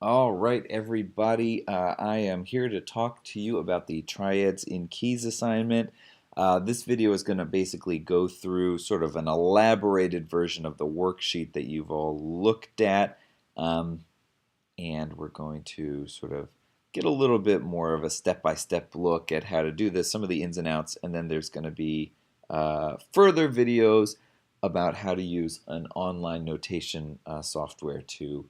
All right, everybody. I am here to talk to you about the Triads in Keys assignment. This video is going to basically go through sort of an elaborated version of the worksheet that you've all looked at. And we're going to sort of get a little bit more of a step-by-step look at how to do this, some of the ins and outs, and then there's going to be further videos about how to use an online notation software to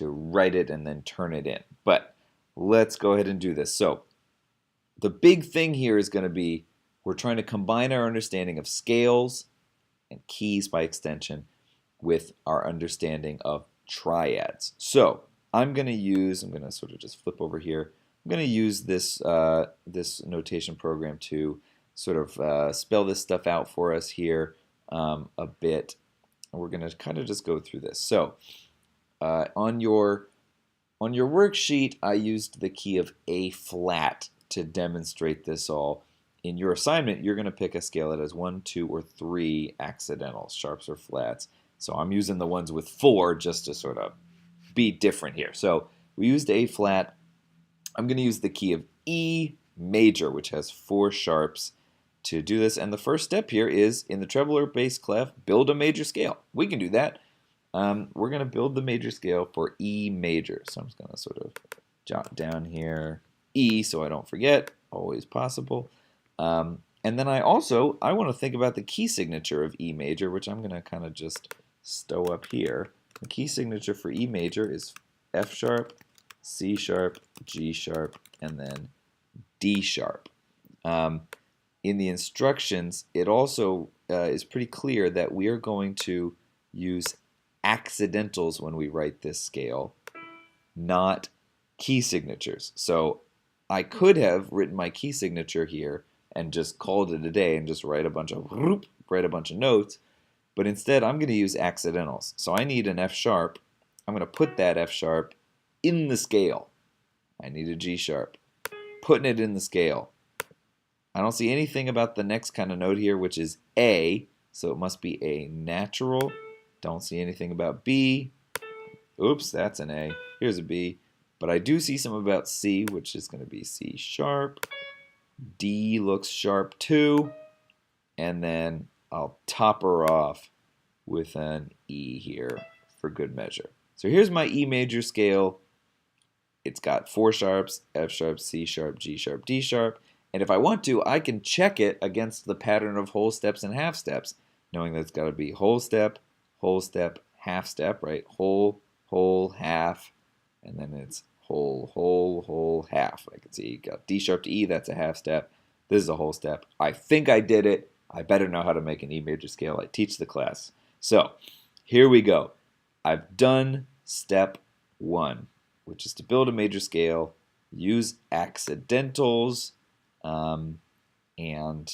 write it and then turn it in. But let's go ahead and do this. So the big thing here is going to be we're trying to combine our understanding of scales and keys by extension with our understanding of triads. So I'm going to sort of just flip over here. I'm going to use this notation program to sort of spell this stuff out for us here a bit. And we're going to kind of just go through this. So on your worksheet, I used the key of A flat to demonstrate this all. In your assignment, you're going to pick a scale that has 1, 2, or 3 accidentals, sharps or flats. So I'm using the ones with 4 just to sort of be different here. So we used A flat. I'm going to use the key of E major, which has 4 sharps to do this. And the first step here is in the treble or bass clef, build a major scale. We can do that. We're going to build the major scale for E major. So I'm just going to sort of jot down here E so I don't forget, always possible. And then I want to think about the key signature of E major, which I'm going to kind of just stow up here. The key signature for E major is F sharp, C sharp, G sharp, and then D sharp. In the instructions, it also is pretty clear that we are going to use accidentals when we write this scale, not key signatures. So I could have written my key signature here and just called it a day and just write a bunch of notes, but instead I'm going to use accidentals. So I need an F sharp. I'm going to put that F sharp in the scale. I need a G sharp, putting it in the scale. I don't see anything about the next kind of note here, which is A, so it must be a natural. Don't see anything about B. Oops, that's an A. Here's a B. But I do see some about C, which is going to be C sharp. D looks sharp too. And then I'll top her off with an E here for good measure. So here's my E major scale. It's got 4 sharps, F sharp, C sharp, G sharp, D sharp. And if I want to, I can check it against the pattern of whole steps and half steps, knowing that it's got to be whole step, half step, right? Whole, half, and then it's whole, half. I can see you got D sharp to E, that's a half step. This is a whole step. I think I did it. I better know how to make an E major scale. I teach the class. So here we go. I've done step 1, which is to build a major scale, use accidentals, and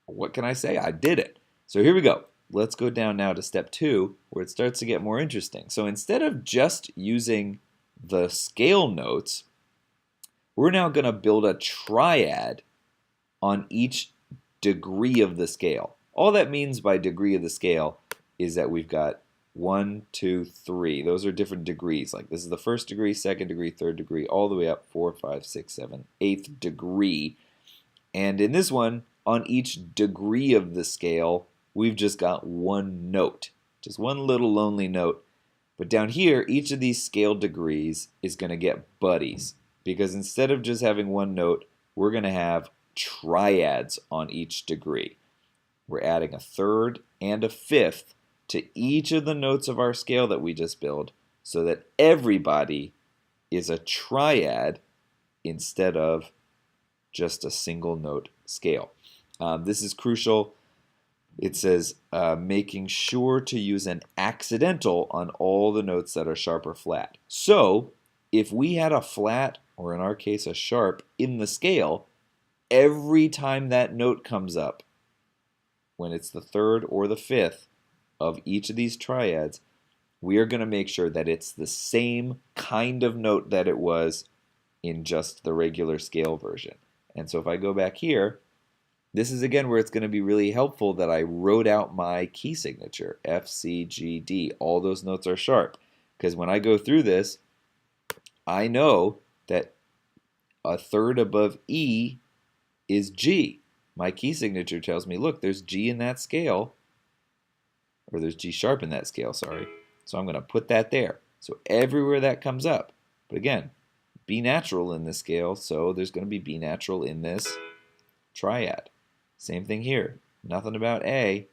what can I say? I did it. So here we go. Let's go down now to step 2, where it starts to get more interesting. So instead of just using the scale notes, we're now going to build a triad on each degree of the scale. All that means by degree of the scale is that we've got 1, 2, 3. Those are different degrees. Like this is the first degree, second degree, third degree, all the way up 4, 5, 6, 7, 8th degree. And in this one, on each degree of the scale, we've just got one note, just one little lonely note. But down here, each of these scale degrees is going to get buddies, because instead of just having one note, we're going to have triads on each degree. We're adding a 3rd and a 5th to each of the notes of our scale that we just built, so that everybody is a triad instead of just a single note scale. This is crucial. It says making sure to use an accidental on all the notes that are sharp or flat. So if we had a flat, or in our case a sharp, in the scale, every time that note comes up, when it's the 3rd or the 5th of each of these triads, we are going to make sure that it's the same kind of note that it was in just the regular scale version. And so if I go back here, this is again where it's going to be really helpful that I wrote out my key signature, F, C, G, D. All those notes are sharp, because when I go through this, I know that a third above E is G. My key signature tells me, look, there's G in that scale, or there's G sharp in that scale, sorry. So I'm going to put that there. So everywhere that comes up. But again, B natural in this scale, so there's going to be B natural in this triad. Same thing here. Nothing about A.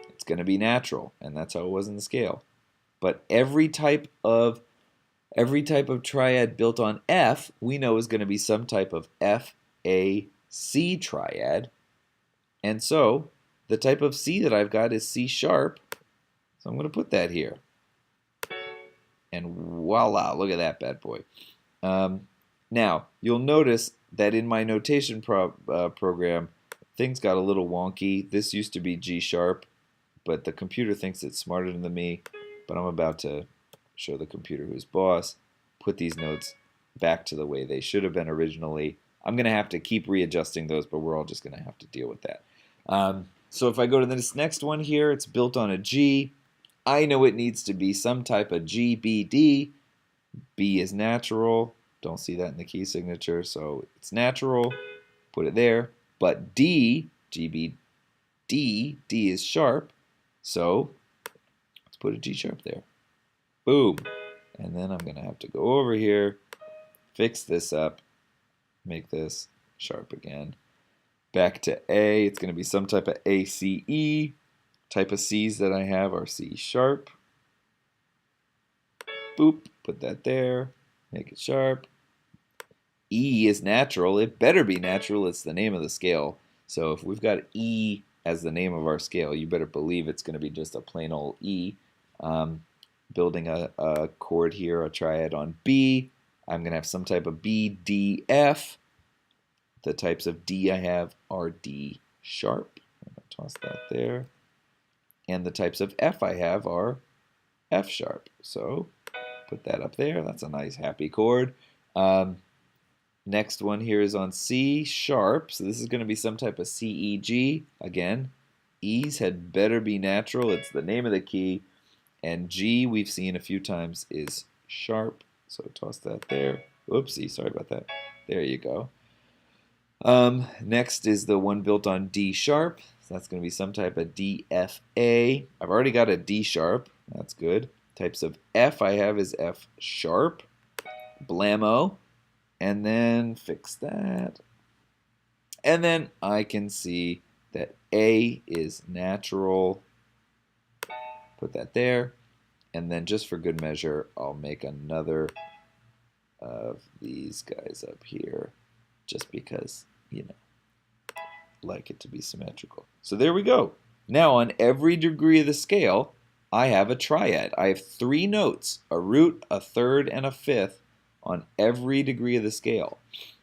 It's going to be natural, and that's how it was in the scale. But every type of triad built on F, we know is going to be some type of F, A, C triad. And so the type of C that I've got is C sharp. So I'm going to put that here. And voila, look at that bad boy. Now, you'll notice that in my notation program, things got a little wonky. This used to be G sharp, but the computer thinks it's smarter than me. But I'm about to show the computer who's boss, put these notes back to the way they should have been originally. I'm going to have to keep readjusting those, but we're all just going to have to deal with that. So if I go to this next one here, it's built on a G. I know it needs to be some type of G, B, D. B is natural. Don't see that in the key signature, so it's natural. Put it there. But D, G, B, D, D is sharp. So let's put a G sharp there. Boom. And then I'm going to have to go over here, fix this up, make this sharp again. Back to A, it's going to be some type of A, C, E. Type of C's that I have are C sharp. Boop, put that there, make it sharp. E is natural. It better be natural. It's the name of the scale. So if we've got E as the name of our scale, you better believe it's going to be just a plain old E. Building a chord here, a triad on B. I'm going to have some type of B, D, F. The types of D I have are D sharp. I'm going to toss that there. And the types of F I have are F sharp. So put that up there. That's a nice happy chord. Next one here is on C sharp. So this is going to be some type of C, E, G. Again, E's had better be natural. It's the name of the key. And G, we've seen a few times, is sharp. So toss that there. Oopsie, sorry about that. There you go. Next is the one built on D sharp. So that's going to be some type of D, F, A. I've already got a D sharp. That's good. Types of F I have is F sharp. Blammo. And then fix that. And then I can see that A is natural. Put that there. And then just for good measure, I'll make another of these guys up here. Just because, you know, like it to be symmetrical. So there we go. Now on every degree of the scale, I have a triad. I have 3 notes, a root, a third, and a fifth on every degree of the scale.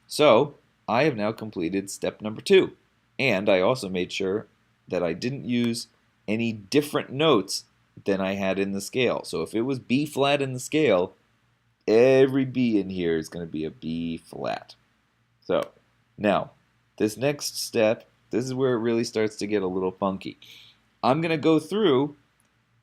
So I have now completed step number 2. And I also made sure that I didn't use any different notes than I had in the scale. So if it was B flat in the scale, every B in here is going to be a B flat. So now, this next step, this is where it really starts to get a little funky. I'm going to go through,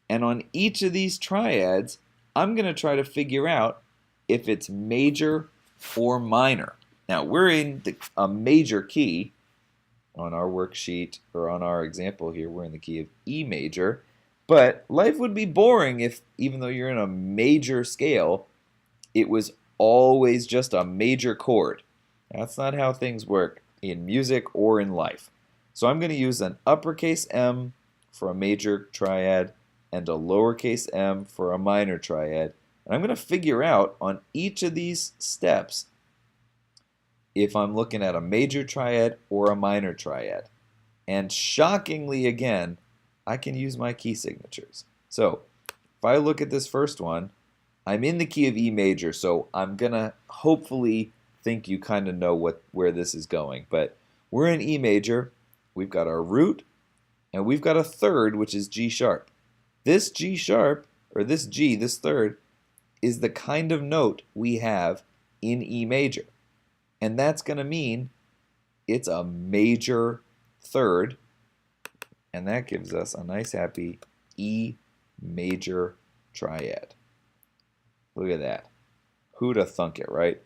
and on each of these triads, I'm going to try to figure out if it's major or minor. Now, we're in a major key on our worksheet, or on our example here, we're in the key of E major. But life would be boring if, even though you're in a major scale, it was always just a major chord. That's not how things work in music or in life. So I'm going to use an uppercase M for a major triad and a lowercase m for a minor triad. And I'm going to figure out on each of these steps if I'm looking at a major triad or a minor triad. And shockingly, again, I can use my key signatures. So if I look at this first one, I'm in the key of E major, so I'm going to hopefully think you kind of know where this is going. But we're in E major, we've got our root, and we've got a third, which is G sharp. This G sharp, or this G, this third, is the kind of note we have in E major. And that's going to mean it's a major third, and that gives us a nice happy E major triad. Look at that. Who'd have thunk it, right?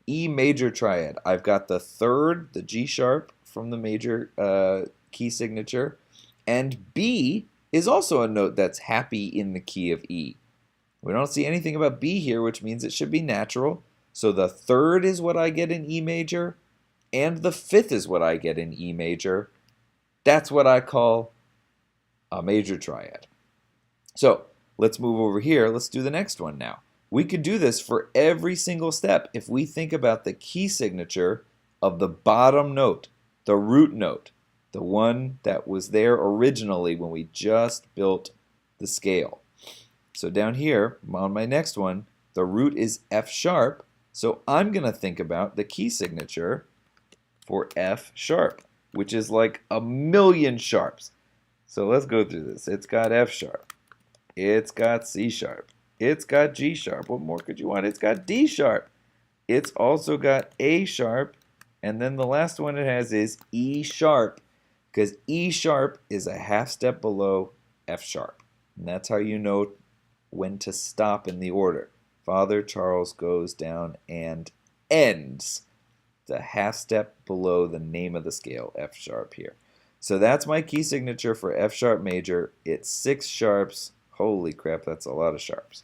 E major triad. I've got the third, the G sharp from the major key signature, and B is also a note that's happy in the key of E. We don't see anything about B here, which means it should be natural. So the third is what I get in E major, and the fifth is what I get in E major. That's what I call a major triad. So let's move over here. Let's do the next one now. We could do this for every single step if we think about the key signature of the bottom note, the root note, the one that was there originally when we just built the scale. So down here on my next one, the root is F sharp, so I'm going to think about the key signature for F sharp, which is like a million sharps. So let's go through this. It's got F sharp. It's got C sharp. It's got G sharp. What more could you want? It's got D sharp. It's also got A sharp. And then the last one it has is E sharp, because E sharp is a half step below F sharp. And that's how you know when to stop in the order. Father Charles goes down and ends. The half step below the name of the scale, F sharp here. So that's my key signature for F sharp major. It's 6 sharps. Holy crap, that's a lot of sharps.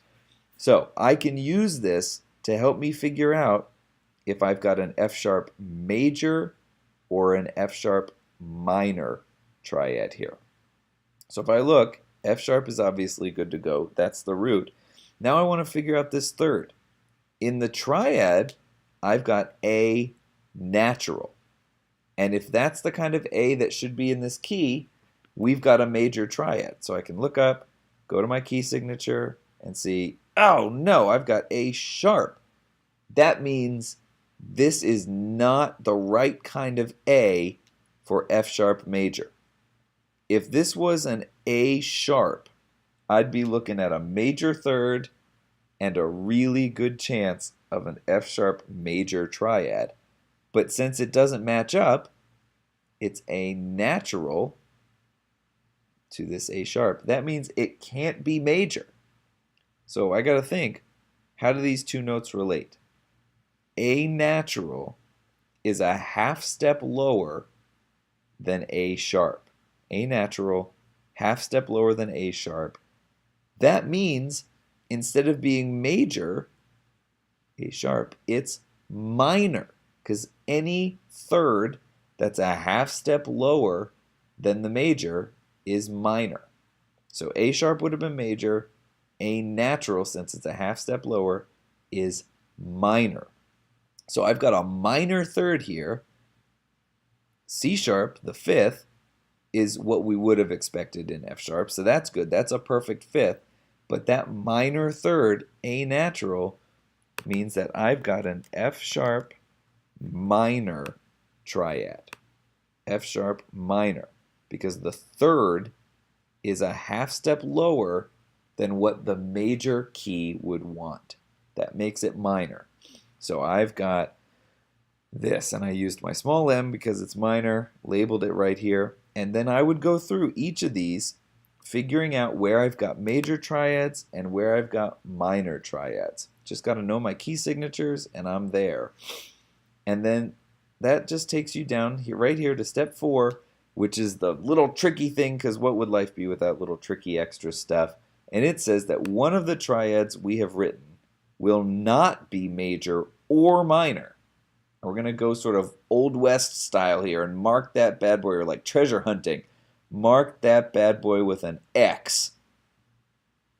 So I can use this to help me figure out if I've got an F sharp major or an F sharp minor triad here. So if I look, F sharp is obviously good to go. That's the root. Now I want to figure out this third. In the triad, I've got A natural. And if that's the kind of A that should be in this key, we've got a major triad. So I can look up, go to my key signature, and see, oh no, I've got A sharp. That means this is not the right kind of A for F sharp major. If this was an A sharp, I'd be looking at a major third and a really good chance of an F sharp major triad. But since it doesn't match up, it's a natural to this A sharp. That means it can't be major. So I got to think, how do these two notes relate? A natural is a half step lower than A sharp. A natural, half step lower than A sharp. That means instead of being major, A sharp, it's minor, because any third that's a half step lower than the major is minor. So A sharp would have been major. A natural, since it's a half step lower, is minor. So I've got a minor third here. C sharp, the fifth, is what we would have expected in F sharp. So that's good. That's a perfect fifth. But that minor third, A natural, means that I've got an F sharp minor triad. F sharp minor. Because the third is a half step lower than what the major key would want. That makes it minor. So I've got this, and I used my small m because it's minor, labeled it right here, and then I would go through each of these, figuring out where I've got major triads and where I've got minor triads. Just got to know my key signatures, and I'm there. And then that just takes you down here, right here to step 4, which is the little tricky thing, because what would life be without little tricky extra stuff? And it says that one of the triads we have written will not be major or minor. And we're going to go sort of Old West style here and mark that bad boy, or like treasure hunting. Mark that bad boy with an X.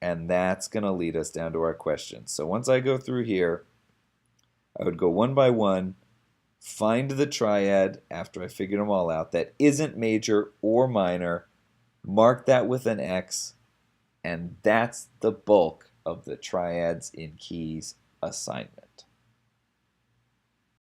And that's going to lead us down to our questions. So once I go through here, I would go one by one, find the triad after I figured them all out that isn't major or minor, mark that with an X, and that's the bulk of the Triads in Keys assignment.